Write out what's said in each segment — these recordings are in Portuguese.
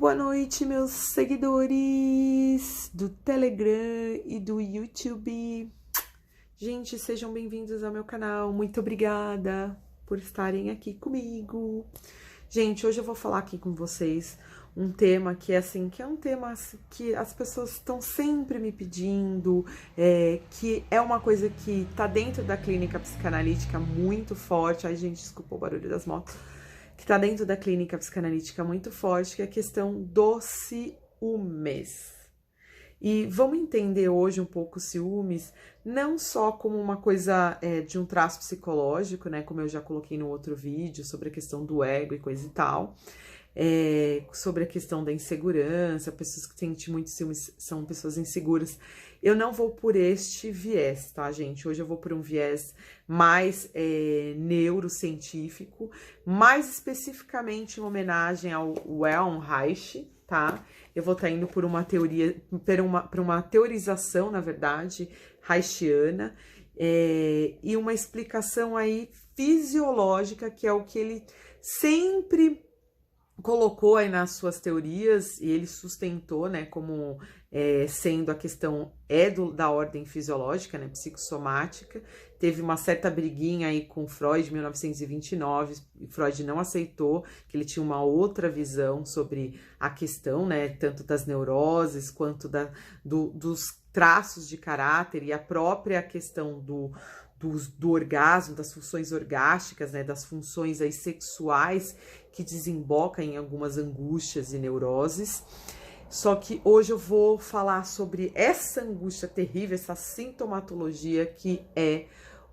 Boa noite, meus seguidores do Telegram e do YouTube. Gente, sejam bem-vindos ao meu canal. Muito obrigada por estarem aqui comigo. Gente, hoje eu vou falar aqui com vocês um tema que é assim, que é um tema que as pessoas estão sempre me pedindo, que é uma coisa que tá dentro da clínica psicanalítica muito forte. Ai, gente, desculpa o barulho das motos. Que tá dentro da clínica psicanalítica muito forte, que é a questão do ciúmes. E vamos entender hoje um pouco o ciúmes, não só como uma coisa de um traço psicológico, né? Como eu já coloquei no outro vídeo, sobre a questão do ego e coisa e tal. Sobre a questão da insegurança, pessoas que sentem muito ciúmes são pessoas inseguras. Eu não vou por este viés, tá, gente? Hoje eu vou por um viés mais neurocientífico, mais especificamente em homenagem ao Wilhelm Reich, tá? Eu vou estar indo por uma teoria, por uma teorização, na verdade, reichiana, e uma explicação aí fisiológica, que é o que ele sempre colocou aí nas suas teorias, e ele sustentou, né, como sendo a questão da ordem fisiológica, né, psicossomática. Teve uma certa briguinha aí com Freud em 1929, e Freud não aceitou, que ele tinha uma outra visão sobre a questão, né, tanto das neuroses quanto dos traços de caráter e a própria questão do orgasmo, das funções orgásticas, né, das funções aí sexuais que desembocam em algumas angústias e neuroses. Só que hoje eu vou falar sobre essa angústia terrível, essa sintomatologia que é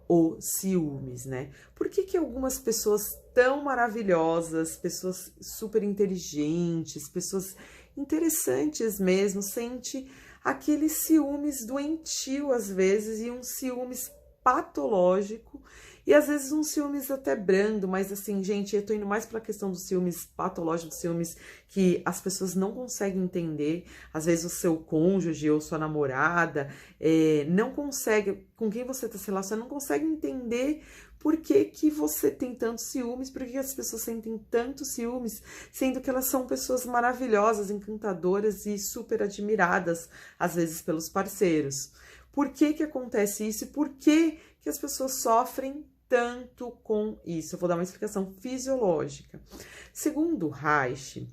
o ciúmes, né? Por que algumas pessoas tão maravilhosas, pessoas super inteligentes, pessoas interessantes mesmo, sentem aquele ciúmes doentio às vezes, e um ciúmes patológico, e às vezes um ciúmes até brando, mas assim, gente, eu tô indo mais pra questão do ciúmes patológico, do ciúmes que as pessoas não conseguem entender. Às vezes o seu cônjuge ou sua namorada não consegue, com quem você tá se relacionando, não consegue entender por que você tem tantos ciúmes, por que as pessoas sentem tantos ciúmes, sendo que elas são pessoas maravilhosas, encantadoras e super admiradas, às vezes, pelos parceiros. Por que acontece isso e por que as pessoas sofrem tanto com isso? Eu vou dar uma explicação fisiológica. Segundo Reich,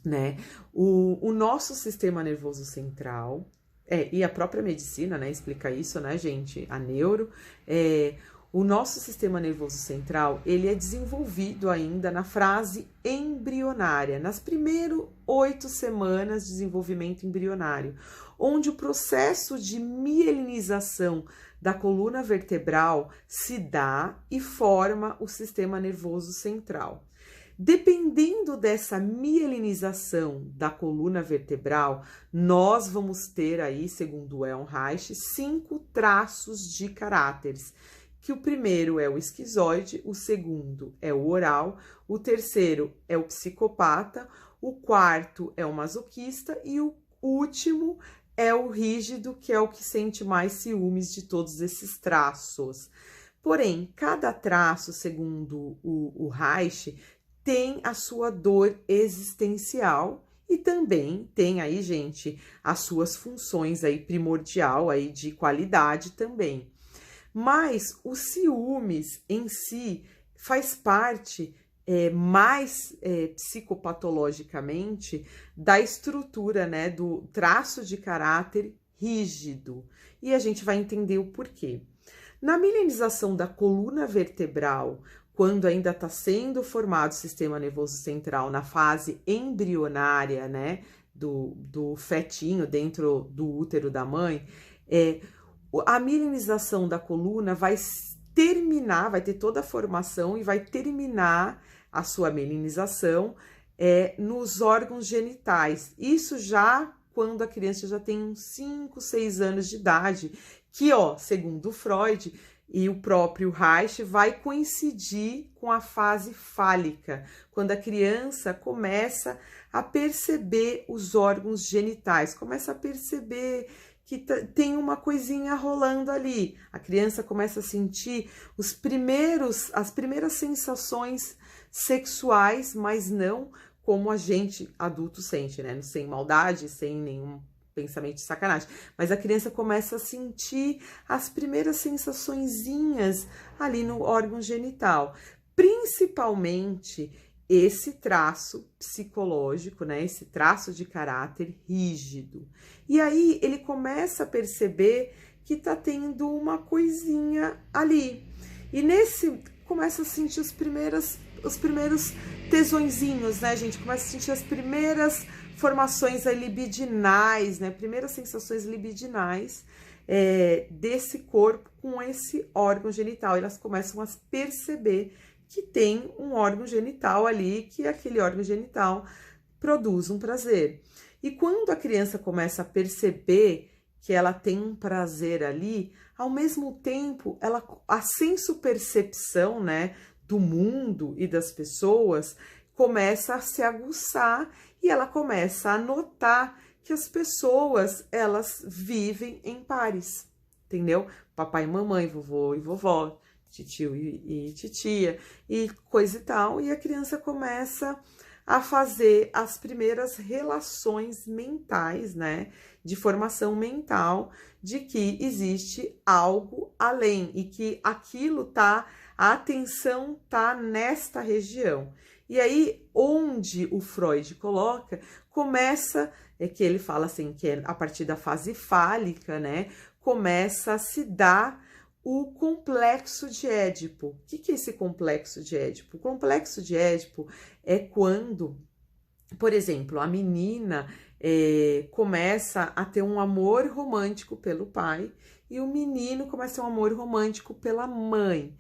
né, o nosso sistema nervoso central, e a própria medicina, né, explica isso, né, gente, a neuro, o nosso sistema nervoso central, ele é desenvolvido ainda na fase embrionária, nas primeiras 8 semanas de desenvolvimento embrionário, onde o processo de mielinização da coluna vertebral se dá e forma o sistema nervoso central. Dependendo dessa mielinização da coluna vertebral, nós vamos ter aí, segundo Wilhelm Reich, 5 traços de caráteres, que o primeiro é o esquizoide, o segundo é o oral, o terceiro é o psicopata, o quarto é o masoquista e o último é o rígido, que é o que sente mais ciúmes de todos esses traços. Porém, cada traço, segundo o Reich, tem a sua dor existencial e também tem aí, gente, as suas funções aí primordial aí de qualidade também. Mas o ciúmes em si faz parte mais psicopatologicamente da estrutura, né, do traço de caráter rígido. E a gente vai entender o porquê. Na mielinização da coluna vertebral, quando ainda está sendo formado o sistema nervoso central na fase embrionária, né, do fetinho dentro do útero da mãe, a mielinização da coluna vai terminar, vai ter toda a formação e vai terminar a sua mielinização nos órgãos genitais. Isso já quando a criança já tem uns 5, 6 anos de idade, que, segundo Freud e o próprio Reich, vai coincidir com a fase fálica, quando a criança começa a perceber os órgãos genitais, começa a perceber que tem uma coisinha rolando ali. A criança começa a sentir as primeiras sensações sexuais, mas não como a gente adulto sente, né? Sem maldade, sem nenhum pensamento de sacanagem. Mas a criança começa a sentir as primeiras sensaçõezinhas ali no órgão genital. Principalmente esse traço psicológico, né? Esse traço de caráter rígido. E aí ele começa a perceber que tá tendo uma coisinha ali. E nesse começa a sentir os primeiros tesõezinhos, né, gente? Começa a sentir as primeiras formações aí libidinais, né? Primeiras sensações libidinais desse corpo com esse órgão genital. Elas começam a perceber que tem um órgão genital ali, que aquele órgão genital produz um prazer. E quando a criança começa a perceber que ela tem um prazer ali, ao mesmo tempo, a senso-percepção, né, do mundo e das pessoas começa a se aguçar e ela começa a notar que as pessoas, elas vivem em pares, entendeu? Papai e mamãe, vovô e vovó, titio e titia, e coisa e tal, e a criança começa a fazer as primeiras relações mentais, né, de formação mental, de que existe algo além e que aquilo tá, a atenção tá nesta região. E aí, onde o Freud coloca, começa, que ele fala assim, que é a partir da fase fálica, né, começa a se dar o complexo de Édipo. O que é esse complexo de Édipo? O complexo de Édipo é quando, por exemplo, a menina começa a ter um amor romântico pelo pai e o menino começa a ter um amor romântico pela mãe.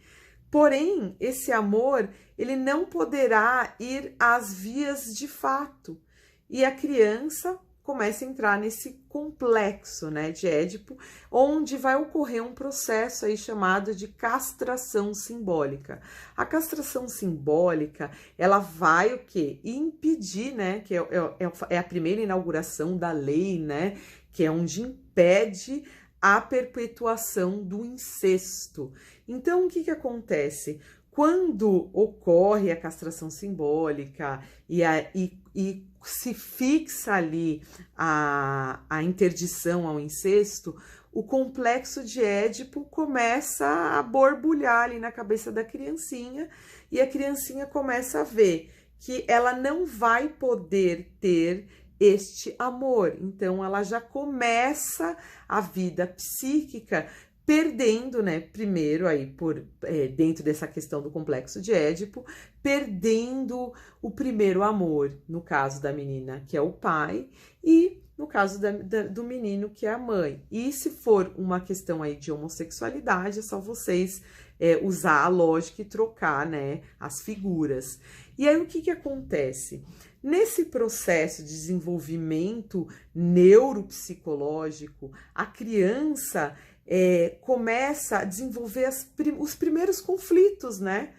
Porém, esse amor, ele não poderá ir às vias de fato. E a criança começa a entrar nesse complexo, né, de Édipo, onde vai ocorrer um processo aí chamado de castração simbólica. A castração simbólica, ela vai o quê? Impedir, né, que é a primeira inauguração da lei, né, que é onde impede a perpetuação do incesto. Então, o que acontece? Quando ocorre a castração simbólica e se fixa ali a interdição ao incesto, o complexo de Édipo começa a borbulhar ali na cabeça da criancinha e a criancinha começa a ver que ela não vai poder ter este amor. Então, ela já começa a vida psíquica perdendo, né, primeiro aí dentro dessa questão do complexo de Édipo, perdendo o primeiro amor, no caso da menina, que é o pai, e no caso do menino, que é a mãe. E se for uma questão aí de homossexualidade, é só vocês usar a lógica e trocar, né, as figuras. E aí, o que acontece? Nesse processo de desenvolvimento neuropsicológico, a criança começa a desenvolver os primeiros conflitos, né?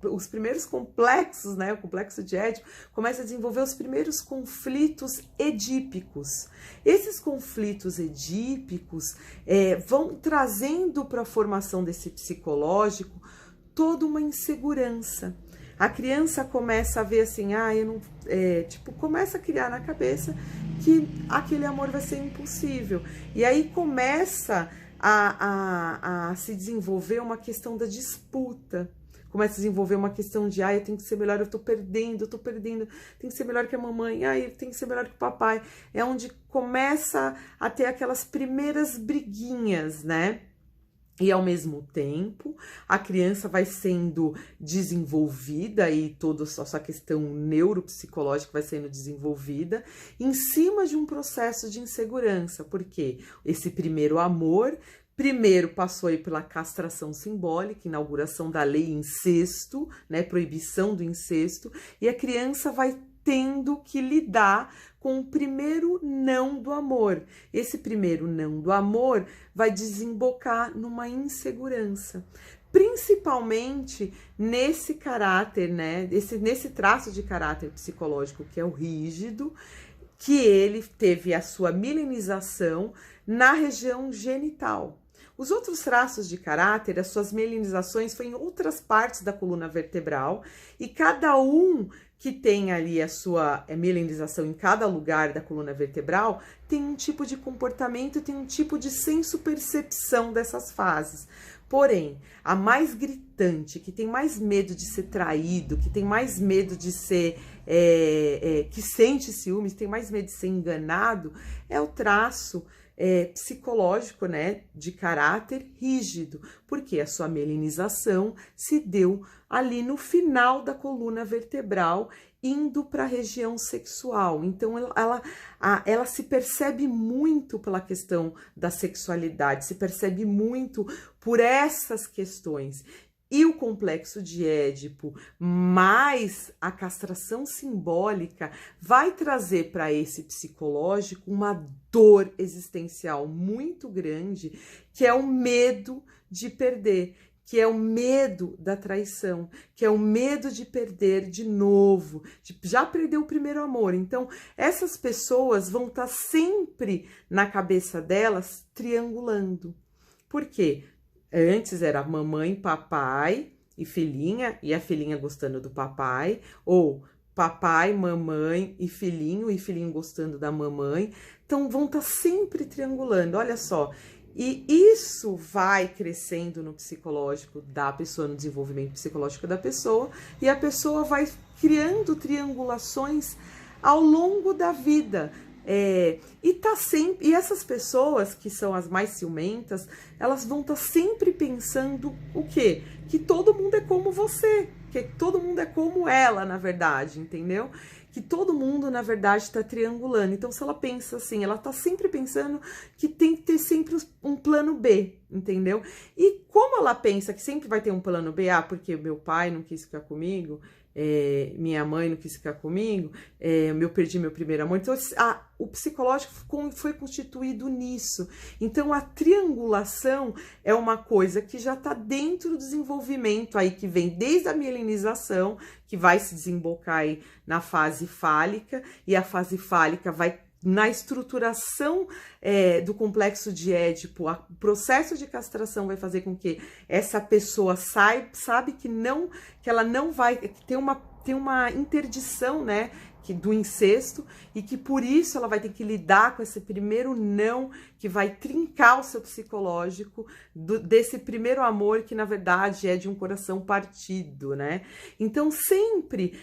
Os primeiros complexos, né? O complexo de Édipo começa a desenvolver os primeiros conflitos edípicos. Esses conflitos edípicos vão trazendo para a formação desse psicológico toda uma insegurança. A criança começa a ver assim, começa a criar na cabeça que aquele amor vai ser impossível. E aí começa a se desenvolver uma questão da disputa. Começa a desenvolver uma questão de, eu tenho que ser melhor, eu tô perdendo, tenho que ser melhor que a mamãe, eu tenho que ser melhor que o papai. É onde começa a ter aquelas primeiras briguinhas, né? E ao mesmo tempo, a criança vai sendo desenvolvida e toda a sua questão neuropsicológica vai sendo desenvolvida em cima de um processo de insegurança, porque esse primeiro amor, primeiro passou aí pela castração simbólica, inauguração da lei incesto, né, proibição do incesto, e a criança vai tendo que lidar com o primeiro não do amor. Esse primeiro não do amor vai desembocar numa insegurança, principalmente nesse caráter, né? Nesse traço de caráter psicológico que é o rígido, que ele teve a sua milenização na região genital. Os outros traços de caráter, as suas melinizações, foi em outras partes da coluna vertebral, e cada um que tem ali a sua mielinização em cada lugar da coluna vertebral, tem um tipo de comportamento, tem um tipo de senso-percepção dessas fases. Porém, a mais gritante, que tem mais medo de ser traído, que tem mais medo de ser, que sente ciúmes, tem mais medo de ser enganado, é o traço psicológico, né, de caráter rígido, porque a sua mielinização se deu ali no final da coluna vertebral, indo para a região sexual. Então, ela se percebe muito pela questão da sexualidade, se percebe muito por essas questões. E o complexo de Édipo, mais a castração simbólica, vai trazer para esse psicológico uma dor existencial muito grande, que é o medo de perder, que é o medo da traição, que é o medo de perder de novo, de já perdeu o primeiro amor. Então, essas pessoas vão estar sempre na cabeça delas triangulando. Por quê? Antes era mamãe, papai e filhinha, e a filhinha gostando do papai, ou papai, mamãe e filhinho gostando da mamãe. Então, vão estar sempre triangulando, olha só. E isso vai crescendo no psicológico da pessoa, no desenvolvimento psicológico da pessoa, e a pessoa vai criando triangulações ao longo da vida. E essas pessoas que são as mais ciumentas, elas vão estar sempre pensando o quê? Que todo mundo é como você, que todo mundo é como ela, na verdade, entendeu? Que todo mundo, na verdade, está triangulando. Então, se ela pensa assim, ela está sempre pensando que tem que ter sempre um plano B, entendeu? E como ela pensa que sempre vai ter um plano B, porque meu pai não quis ficar comigo, minha mãe não quis ficar comigo, eu perdi meu primeiro amor. Então, o psicológico foi constituído nisso. Então, a triangulação é uma coisa que já está dentro do desenvolvimento, aí que vem desde a mielinização, que vai se desembocar aí na fase fálica, e a fase fálica vai na estruturação do complexo de Édipo. O processo de castração vai fazer com que essa pessoa sabe que ela não vai, que tem uma interdição, né, do incesto, e que por isso ela vai ter que lidar com esse primeiro não, que vai trincar o seu psicológico desse primeiro amor, que na verdade é de um coração partido, né? Então sempre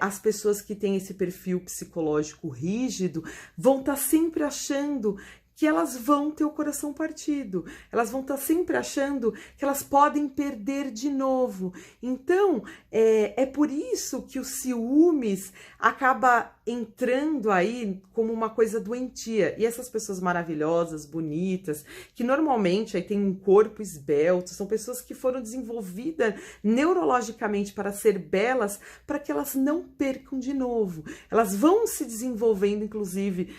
as pessoas que têm esse perfil psicológico rígido vão estar sempre achando que elas vão ter o coração partido, elas vão estar sempre achando que elas podem perder de novo. Então, é por isso que o ciúmes acaba entrando aí como uma coisa doentia. E essas pessoas maravilhosas, bonitas, que normalmente aí têm um corpo esbelto, são pessoas que foram desenvolvidas neurologicamente para ser belas, para que elas não percam de novo. Elas vão se desenvolvendo, inclusive,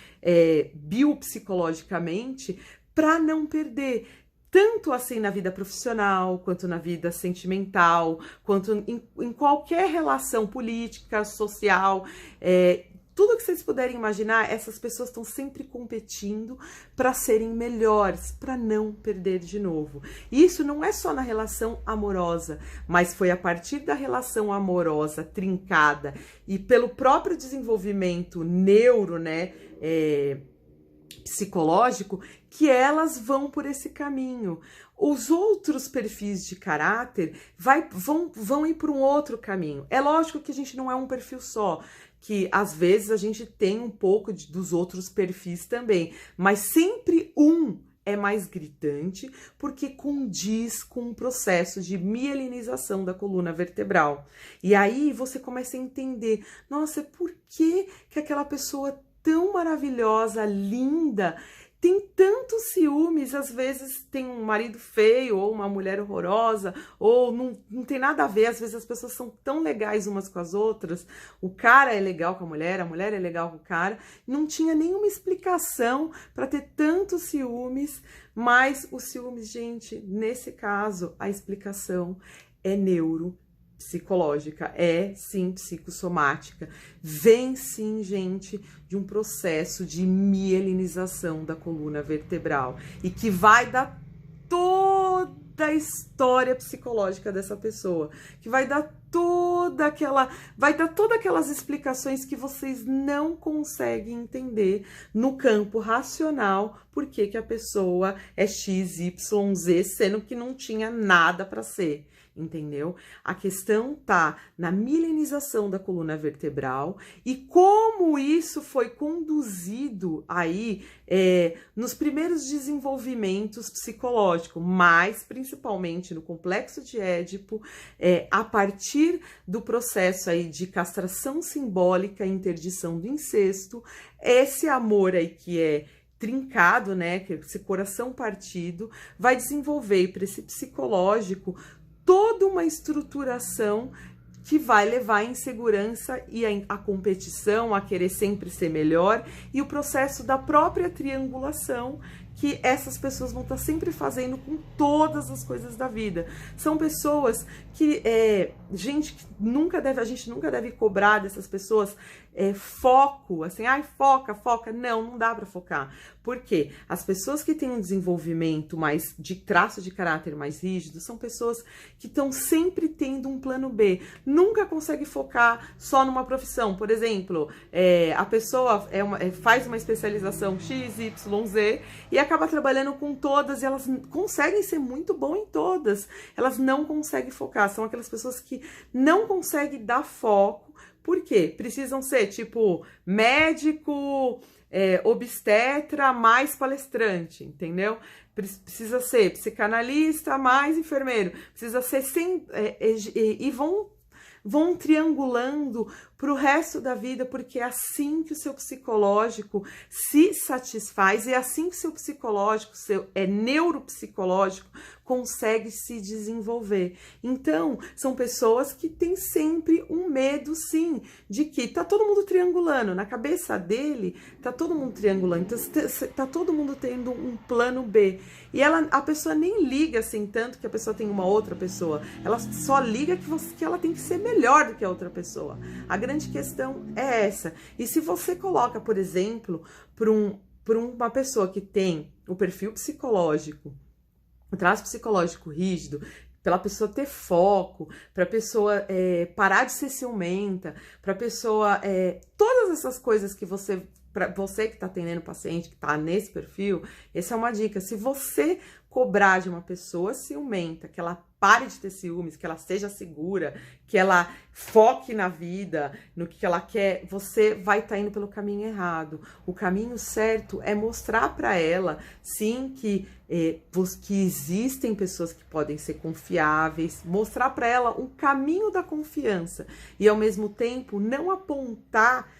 biopsicologicamente, para não perder. Tanto assim na vida profissional, quanto na vida sentimental, quanto em qualquer relação política, social, tudo que vocês puderem imaginar, essas pessoas estão sempre competindo para serem melhores, para não perder de novo. E isso não é só na relação amorosa, mas foi a partir da relação amorosa trincada e pelo próprio desenvolvimento né, psicológico, que elas vão por esse caminho. Os outros perfis de caráter vão ir por um outro caminho. É lógico que a gente não é um perfil só, que às vezes a gente tem um pouco dos outros perfis também, mas sempre um é mais gritante, porque condiz com um processo de mielinização da coluna vertebral. E aí você começa a entender, nossa, por que aquela pessoa tão maravilhosa, linda, tem tantos ciúmes, às vezes tem um marido feio, ou uma mulher horrorosa, ou não tem nada a ver, às vezes as pessoas são tão legais umas com as outras, o cara é legal com a mulher é legal com o cara, não tinha nenhuma explicação para ter tantos ciúmes, mas os ciúmes, gente, nesse caso, a explicação é neuropsicológica, é sim psicossomática, vem sim, gente, de um processo de mielinização da coluna vertebral e que vai dar todo a história psicológica dessa pessoa, que vai dar todas aquelas explicações que vocês não conseguem entender no campo racional, por que a pessoa é X, Y, Z, sendo que não tinha nada para ser. Entendeu? A questão tá na milenização da coluna vertebral e como isso foi conduzido aí nos primeiros desenvolvimentos psicológicos, mas principalmente no complexo de Édipo, a partir do processo aí de castração simbólica e interdição do incesto, esse amor aí que é trincado, né, que esse coração partido, vai desenvolver para esse psicológico toda uma estruturação que vai levar à insegurança e à competição, a querer sempre ser melhor, e o processo da própria triangulação que essas pessoas vão estar sempre fazendo com todas as coisas da vida. São pessoas que, a gente nunca deve cobrar dessas pessoas foco, assim, ai, foca. Não dá para focar. Por quê? As pessoas que têm um desenvolvimento mais de traço de caráter mais rígido são pessoas que estão sempre tendo um plano B. Nunca consegue focar só numa profissão. Por exemplo, a pessoa faz uma especialização X, Y, Z e acaba trabalhando com todas e elas conseguem ser muito bom em todas. Elas não conseguem focar. São aquelas pessoas que não conseguem dar foco. Por quê? Precisam ser, tipo, médico, obstetra, mais palestrante, entendeu? Precisa ser psicanalista, mais enfermeiro. Precisa ser e vão triangulando para o resto da vida, porque é assim que o seu psicológico se satisfaz, e é assim que o seu psicológico, neuropsicológico, consegue se desenvolver. Então, são pessoas que têm sempre um medo, sim, de que tá todo mundo triangulando. Na cabeça dele, tá todo mundo triangulando. Então, tá todo mundo tendo um plano B. E a pessoa nem liga, assim, tanto que a pessoa tem uma outra pessoa. Ela só liga que ela tem que ser melhor do que a outra pessoa. A grande questão é essa. E se você coloca, por exemplo, para uma pessoa que tem o perfil psicológico, o traço psicológico rígido, pela pessoa ter foco, para a pessoa parar de ser ciumenta, para a pessoa... todas essas coisas que para você que está atendendo paciente, que está nesse perfil, essa é uma dica. Se você cobrar de uma pessoa ciumenta, que ela pare de ter ciúmes, que ela seja segura, que ela foque na vida, no que ela quer, você vai estar indo pelo caminho errado. O caminho certo é mostrar para ela, sim, que existem pessoas que podem ser confiáveis, mostrar para ela o caminho da confiança e, ao mesmo tempo, não apontar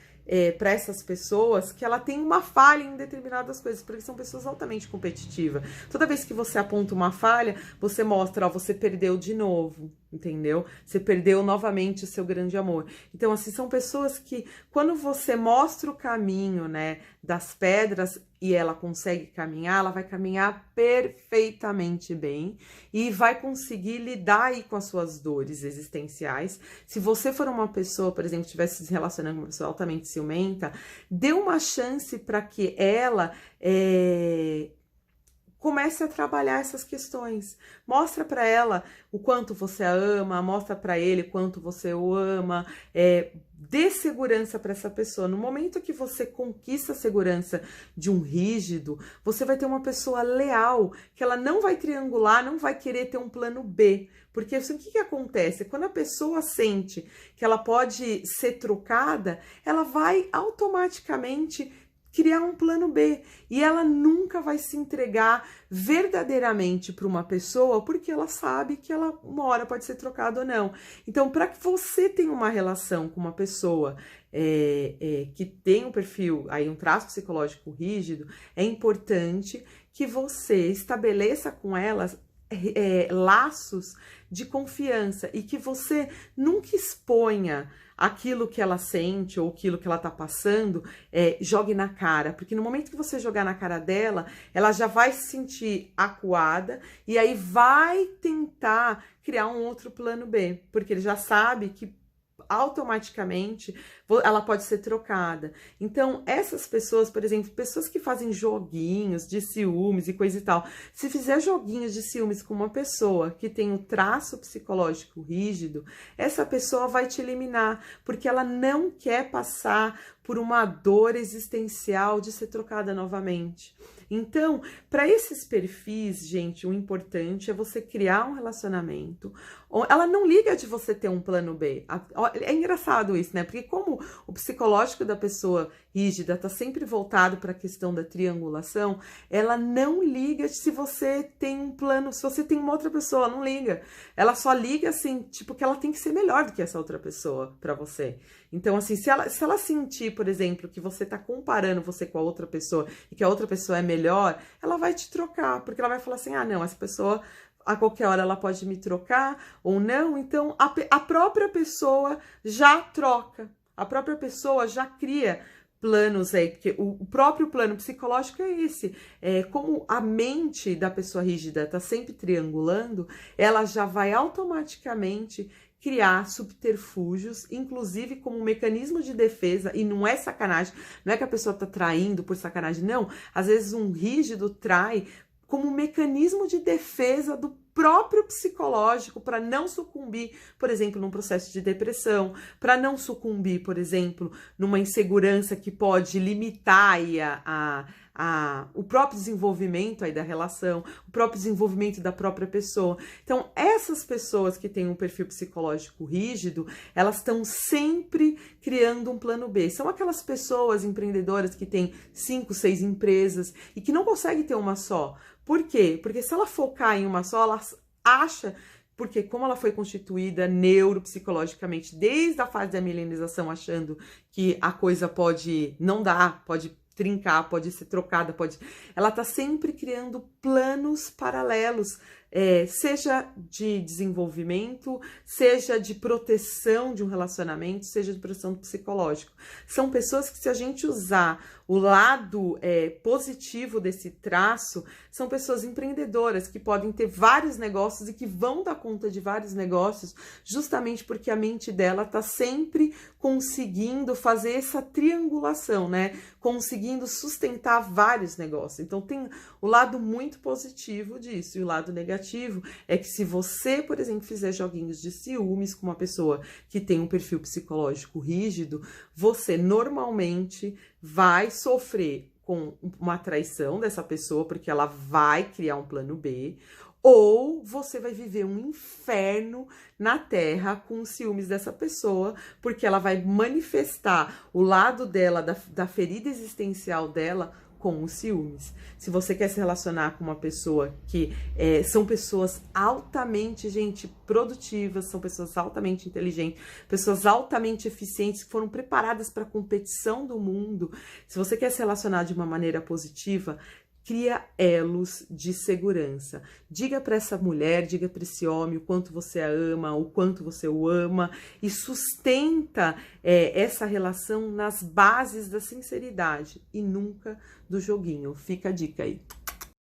para essas pessoas que ela tem uma falha em determinadas coisas, porque são pessoas altamente competitivas. Toda vez que você aponta uma falha, você mostra, ó, você perdeu de novo, entendeu? Você perdeu novamente o seu grande amor. Então, assim, são pessoas que, quando você mostra o caminho, né, das pedras e ela consegue caminhar, ela vai caminhar perfeitamente bem e vai conseguir lidar aí com as suas dores existenciais. Se você for uma pessoa, por exemplo, estivesse se relacionando com uma pessoa altamente ciumenta, dê uma chance para que ela comece a trabalhar essas questões. Mostra para ela o quanto você a ama, mostra para ele o quanto você o ama, dê segurança para essa pessoa. No momento que você conquista a segurança de um rígido, você vai ter uma pessoa leal, que ela não vai triangular, não vai querer ter um plano B. Porque assim, o que acontece? Quando a pessoa sente que ela pode ser trocada, ela vai automaticamente criar um plano B, e ela nunca vai se entregar verdadeiramente para uma pessoa, porque ela sabe que ela uma hora pode ser trocada ou não. Então, para que você tenha uma relação com uma pessoa que tem um perfil, aí um traço psicológico rígido, é importante que você estabeleça com elas laços de confiança e que você nunca exponha aquilo que ela sente ou aquilo que ela tá passando, jogue na cara, porque no momento que você jogar na cara dela, ela já vai se sentir acuada e aí vai tentar criar um outro plano B, porque ele já sabe que automaticamente ela pode ser trocada. Então, essas pessoas, por exemplo, pessoas que fazem joguinhos de ciúmes e coisa e tal, se fizer joguinhos de ciúmes com uma pessoa que tem um traço psicológico rígido, essa pessoa vai te eliminar, porque ela não quer passar por uma dor existencial de ser trocada novamente. Então, para esses perfis, gente, o importante é você criar um relacionamento. Ela não liga de você ter um plano B. É engraçado isso, né? Porque como o psicológico da pessoa rígida tá sempre voltado para a questão da triangulação, ela não liga se você tem um plano, se você tem uma outra pessoa, ela não liga. Ela só liga assim, tipo, que ela tem que ser melhor do que essa outra pessoa para você. Então, assim, se ela sentir, por exemplo, que você tá comparando você com a outra pessoa e que a outra pessoa é melhor, ela vai te trocar, porque ela vai falar assim, ah, não, essa pessoa, a qualquer hora ela pode me trocar ou não, então a própria pessoa já troca, a própria pessoa já cria planos aí, porque o próprio plano psicológico é esse, como a mente da pessoa rígida tá sempre triangulando, ela já vai automaticamente criar subterfúgios, inclusive como um mecanismo de defesa, e não é sacanagem, não é que a pessoa tá traindo por sacanagem, não, às vezes um rígido trai como um mecanismo de defesa do próprio psicológico para não sucumbir, por exemplo, num processo de depressão, para não sucumbir, por exemplo, numa insegurança que pode limitar aí o próprio desenvolvimento aí da relação, o próprio desenvolvimento da própria pessoa. Então, essas pessoas que têm um perfil psicológico rígido, elas estão sempre criando um plano B. São aquelas pessoas empreendedoras que têm 5, 6 empresas e que não conseguem ter uma só. Por quê? Porque se ela focar em uma só, ela acha, porque como ela foi constituída neuropsicologicamente desde a fase da milenização, achando que a coisa pode não dar, pode trincar, pode ser trocada, ela tá sempre criando planos paralelos, seja de desenvolvimento, seja de proteção de um relacionamento, seja de proteção psicológico. São pessoas que, se a gente usar o lado positivo desse traço, são pessoas empreendedoras que podem ter vários negócios e que vão dar conta de vários negócios, justamente porque a mente dela tá sempre conseguindo fazer essa triangulação, né? Conseguindo sustentar vários negócios. Então tem o lado muito positivo disso, e o lado negativo é que se você, por exemplo, fizer joguinhos de ciúmes com uma pessoa que tem um perfil psicológico rígido, você normalmente vai sofrer com uma traição dessa pessoa, porque ela vai criar um plano B, ou você vai viver um inferno na Terra com os ciúmes dessa pessoa, porque ela vai manifestar o lado dela, da ferida existencial dela, com os ciúmes. Se você quer se relacionar com uma pessoa que são pessoas altamente, gente, produtivas, são pessoas altamente inteligentes, pessoas altamente eficientes, que foram preparadas para a competição do mundo, se você quer se relacionar de uma maneira positiva, cria elos de segurança. Diga para essa mulher, diga para esse homem o quanto você a ama, o quanto você o ama, e sustenta essa relação nas bases da sinceridade e nunca do joguinho. Fica a dica aí.